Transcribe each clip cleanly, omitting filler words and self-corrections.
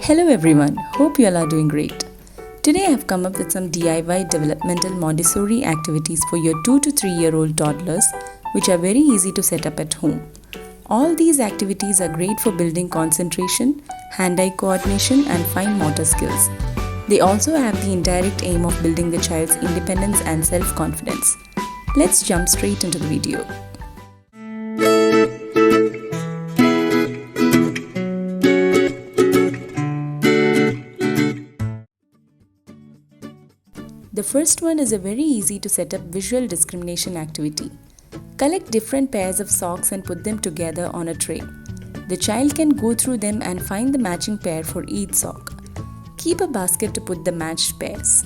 Hello everyone, hope you all are doing great. Today I have come up with some DIY developmental Montessori activities for your 2 to 3-year-old toddlers, which are very easy to set up at home. All these activities are great for building concentration, hand-eye coordination and fine motor skills. They also have the indirect aim of building the child's independence and self-confidence. Let's jump straight into the video. The first one is a very easy to set up visual discrimination activity. Collect different pairs of socks and put them together on a tray. The child can go through them and find the matching pair for each sock. Keep a basket to put the matched pairs.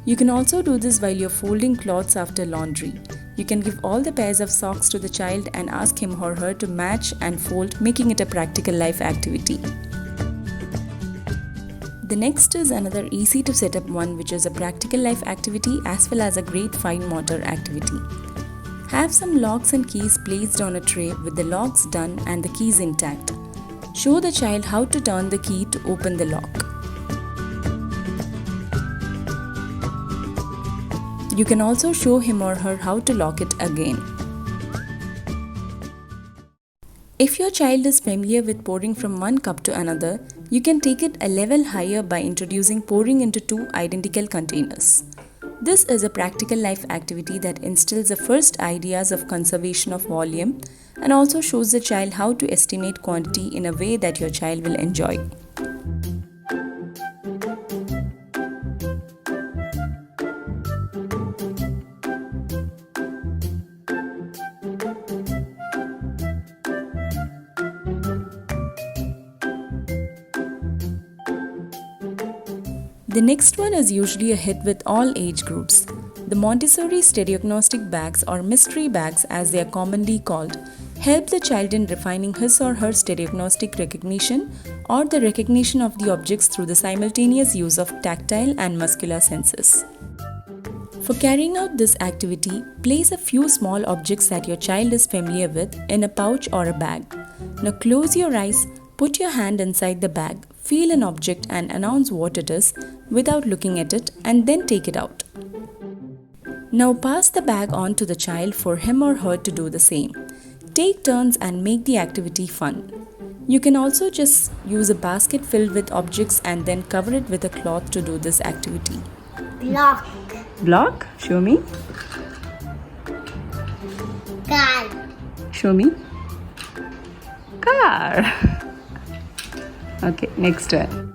You can also do this while you're folding clothes after laundry. You can give all the pairs of socks to the child and ask him or her to match and fold, making it a practical life activity. The next is another easy to set up one, which is a practical life activity as well as a great fine motor activity. Have some locks and keys placed on a tray with the locks done and the keys intact. Show the child how to turn the key to open the lock. You can also show him or her how to lock it again. If your child is familiar with pouring from one cup to another, you can take it a level higher by introducing pouring into two identical containers. This is a practical life activity that instills the first ideas of conservation of volume and also shows the child how to estimate quantity in a way that your child will enjoy. The next one is usually a hit with all age groups. The Montessori stereognostic bags, or mystery bags as they are commonly called, help the child in refining his or her stereognostic recognition or the recognition of the objects through the simultaneous use of tactile and muscular senses. For carrying out this activity, place a few small objects that your child is familiar with in a pouch or a bag. Now close your eyes, put your hand inside the bag, feel an object and announce what it is without looking at it, and then take it out. Now pass the bag on to the child for him or her to do the same. Take turns and make the activity fun. You can also just use a basket filled with objects and then cover it with a cloth to do this activity. Block. Block? Show me. Car. Show me. Car. Okay, next one.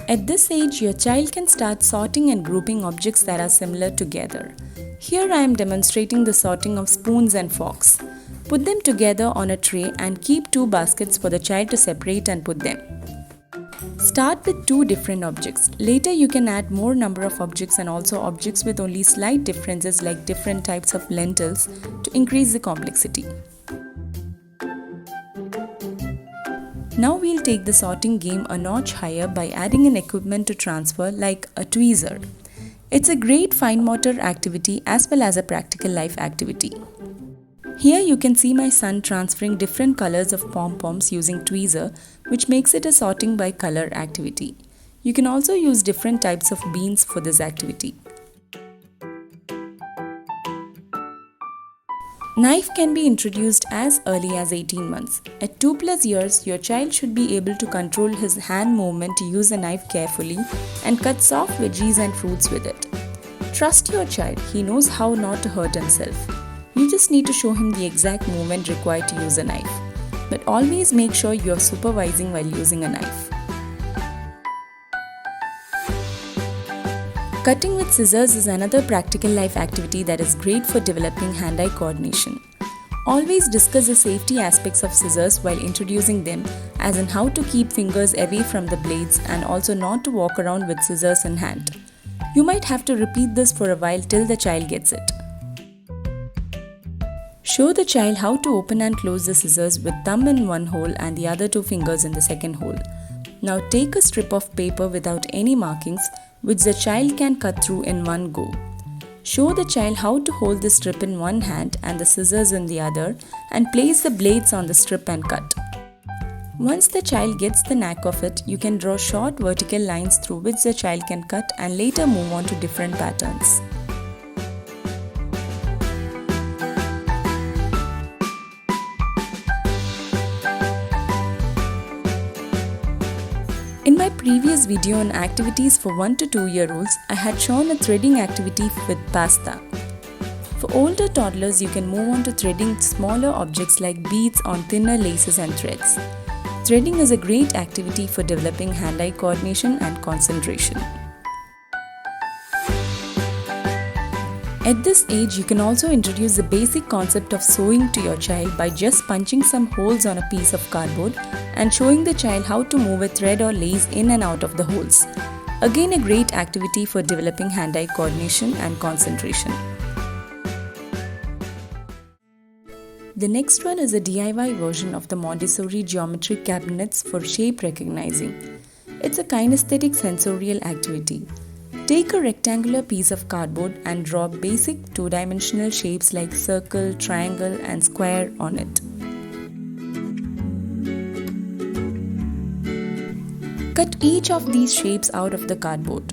At this age, your child can start sorting and grouping objects that are similar together. Here I am demonstrating the sorting of spoons and forks. Put them together on a tray and keep two baskets for the child to separate and put them. Start with two different objects. Later you can add more number of objects and also objects with only slight differences like different types of lentils to increase the complexity. Now we'll take the sorting game a notch higher by adding an equipment to transfer like a tweezer. It's a great fine motor activity as well as a practical life activity. Here you can see my son transferring different colors of pom-poms using tweezer, which makes it a sorting by color activity. You can also use different types of beans for this activity. Knife can be introduced as early as 18 months. At 2+ years, your child should be able to control his hand movement to use the knife carefully and cut soft veggies and fruits with it. Trust your child, he knows how not to hurt himself. You just need to show him the exact movement required to use a knife. But always make sure you are supervising while using a knife. Cutting with scissors is another practical life activity that is great for developing hand-eye coordination. Always discuss the safety aspects of scissors while introducing them, as in how to keep fingers away from the blades and also not to walk around with scissors in hand. You might have to repeat this for a while till the child gets it. Show the child how to open and close the scissors with thumb in one hole and the other two fingers in the second hole. Now take a strip of paper without any markings, which the child can cut through in one go. Show the child how to hold the strip in one hand and the scissors in the other and place the blades on the strip and cut. Once the child gets the knack of it, you can draw short vertical lines through which the child can cut and later move on to different patterns. In my previous video on activities for 1 to 2 year olds, I had shown a threading activity with pasta. For older toddlers, you can move on to threading smaller objects like beads on thinner laces and threads. Threading is a great activity for developing hand-eye coordination and concentration. At this age, you can also introduce the basic concept of sewing to your child by just punching some holes on a piece of cardboard and showing the child how to move a thread or lace in and out of the holes. Again, a great activity for developing hand-eye coordination and concentration. The next one is a DIY version of the Montessori geometric cabinets for shape recognizing. It's a kinesthetic sensorial activity. Take a rectangular piece of cardboard and draw basic two-dimensional shapes like circle, triangle, and square on it. Cut each of these shapes out of the cardboard.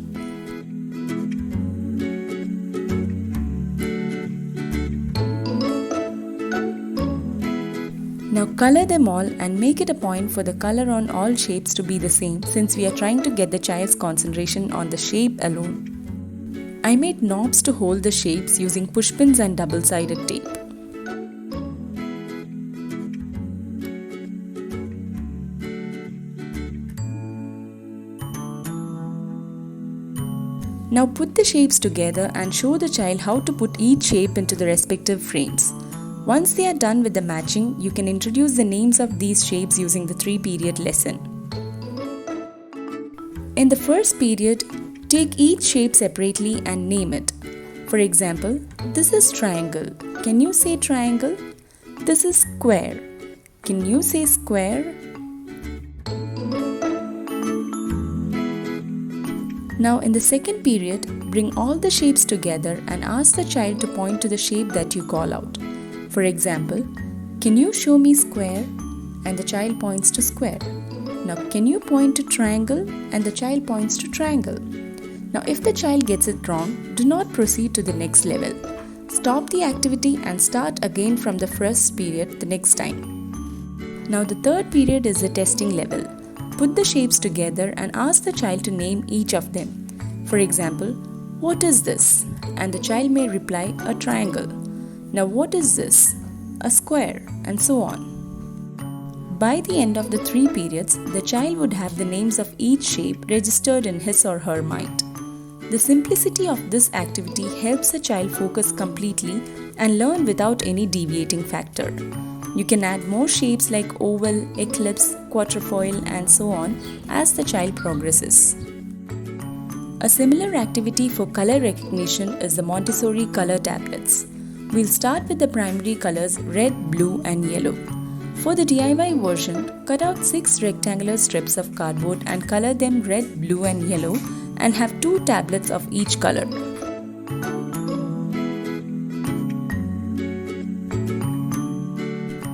Now color them all and make it a point for the color on all shapes to be the same, since we are trying to get the child's concentration on the shape alone. I made knobs to hold the shapes using pushpins and double-sided tape. Now put the shapes together and show the child how to put each shape into the respective frames. Once they are done with the matching, you can introduce the names of these shapes using the 3-period lesson. In the first period, take each shape separately and name it. For example, this is triangle. Can you say triangle? This is square. Can you say square? Now in the second period, bring all the shapes together and ask the child to point to the shape that you call out. For example, can you show me square? And the child points to square. Now can you point to triangle? And the child points to triangle. Now if the child gets it wrong, do not proceed to the next level. Stop the activity and start again from the first period the next time. Now the third period is the testing level. Put the shapes together and ask the child to name each of them. For example, what is this? And the child may reply, a triangle. Now what is this? A square, and so on. By the end of the 3 periods, the child would have the names of each shape registered in his or her mind. The simplicity of this activity helps the child focus completely and learn without any deviating factor. You can add more shapes like oval, eclipse, quatrefoil, and so on as the child progresses. A similar activity for color recognition is the Montessori color tablets. We'll start with the primary colors red, blue, and yellow. For the DIY version, cut out 6 rectangular strips of cardboard and color them red, blue, and yellow, and have 2 tablets of each color.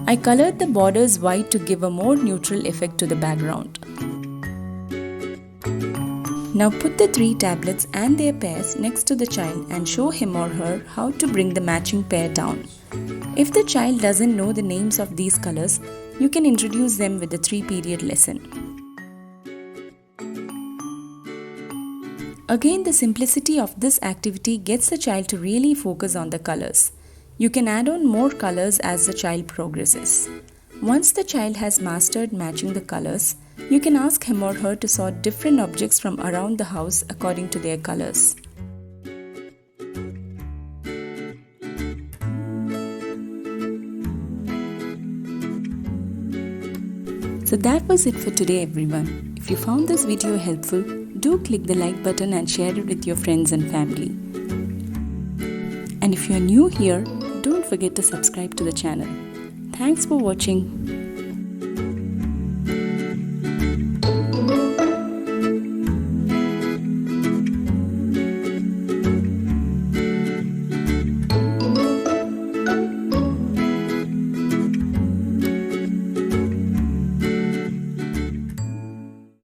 I colored the borders white to give a more neutral effect to the background. Now put the 3 tablets and their pairs next to the child and show him or her how to bring the matching pair down. If the child doesn't know the names of these colors, you can introduce them with the 3-period lesson. Again, the simplicity of this activity gets the child to really focus on the colors. You can add on more colors as the child progresses. Once the child has mastered matching the colors, you can ask him or her to sort different objects from around the house according to their colors. So that was it for today, everyone. If you found this video helpful, do click the like button and share it with your friends and family. And if you are new here, don't forget to subscribe to the channel. Thanks for watching.